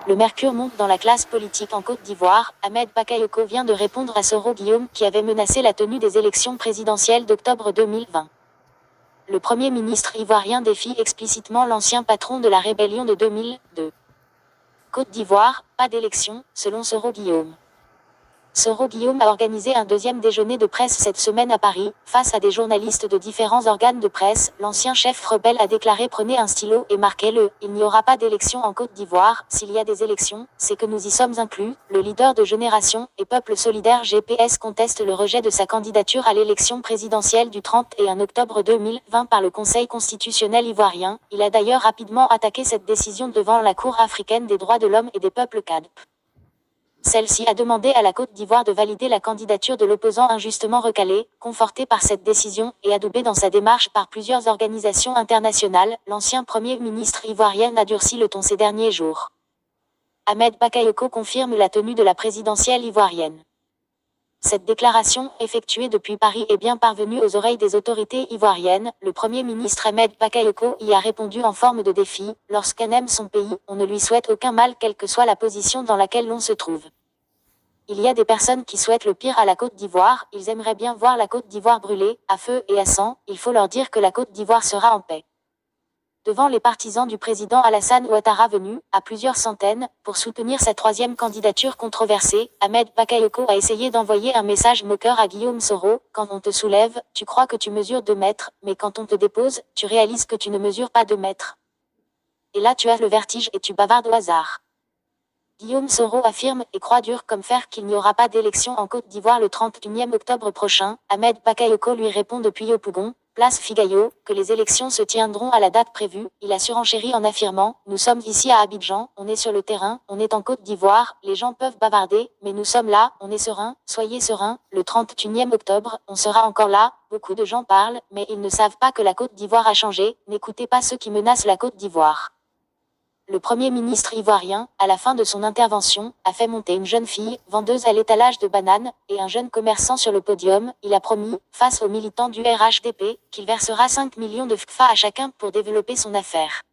Le mercure monte dans la classe politique en Côte d'Ivoire. Ahmed Bakayoko vient de répondre à Soro Guillaume qui avait menacé la tenue des élections présidentielles d'octobre 2020. Le Premier ministre ivoirien défie explicitement l'ancien patron de la rébellion de 2002. Côte d'Ivoire, pas d'élection, selon Soro Guillaume. Soro Guillaume a organisé un deuxième déjeuner de presse cette semaine à Paris, face à des journalistes de différents organes de presse. L'ancien chef rebelle a déclaré: prenez un stylo et marquez-le, il n'y aura pas d'élection en Côte d'Ivoire. S'il y a des élections, c'est que nous y sommes inclus. Le leader de Génération et Peuple Solidaire GPS conteste le rejet de sa candidature à l'élection présidentielle du 31 octobre 2020 par le Conseil constitutionnel ivoirien. Il a d'ailleurs rapidement attaqué cette décision devant la Cour africaine des droits de l'homme et des peuples CADP. Celle-ci a demandé à la Côte d'Ivoire de valider la candidature de l'opposant injustement recalé, conforté par cette décision et adoubé dans sa démarche par plusieurs organisations internationales. L'ancien Premier ministre ivoirien a durci le ton ces derniers jours. Ahmed Bakayoko confirme la tenue de la présidentielle ivoirienne. Cette déclaration, effectuée depuis Paris, est bien parvenue aux oreilles des autorités ivoiriennes. Le Premier ministre Ahmed Bakayoko y a répondu en forme de défi: lorsqu'on aime son pays, on ne lui souhaite aucun mal quelle que soit la position dans laquelle l'on se trouve. Il y a des personnes qui souhaitent le pire à la Côte d'Ivoire, ils aimeraient bien voir la Côte d'Ivoire brûler, à feu et à sang. Il faut leur dire que la Côte d'Ivoire sera en paix. Devant les partisans du président Alassane Ouattara venus, à plusieurs centaines, pour soutenir sa troisième candidature controversée, Ahmed Bakayoko a essayé d'envoyer un message moqueur à Guillaume Soro: quand on te soulève, tu crois que tu mesures 2 mètres, mais quand on te dépose, tu réalises que tu ne mesures pas 2 mètres. Et là tu as le vertige et tu bavardes au hasard. Guillaume Soro affirme et croit dur comme fer qu'il n'y aura pas d'élection en Côte d'Ivoire le 31 octobre prochain. Ahmed Bakayoko lui répond depuis Yopougon, place Figayo, que les élections se tiendront à la date prévue. Il a surenchéri en affirmant: nous sommes ici à Abidjan, on est sur le terrain, on est en Côte d'Ivoire, les gens peuvent bavarder, mais nous sommes là, on est serein, soyez serein, le 31 octobre, on sera encore là. Beaucoup de gens parlent, mais ils ne savent pas que la Côte d'Ivoire a changé. N'écoutez pas ceux qui menacent la Côte d'Ivoire. Le Premier ministre ivoirien, à la fin de son intervention, a fait monter une jeune fille, vendeuse à l'étalage de bananes, et un jeune commerçant sur le podium. Il a promis, face aux militants du RHDP, qu'il versera 5 millions de FFA à chacun pour développer son affaire.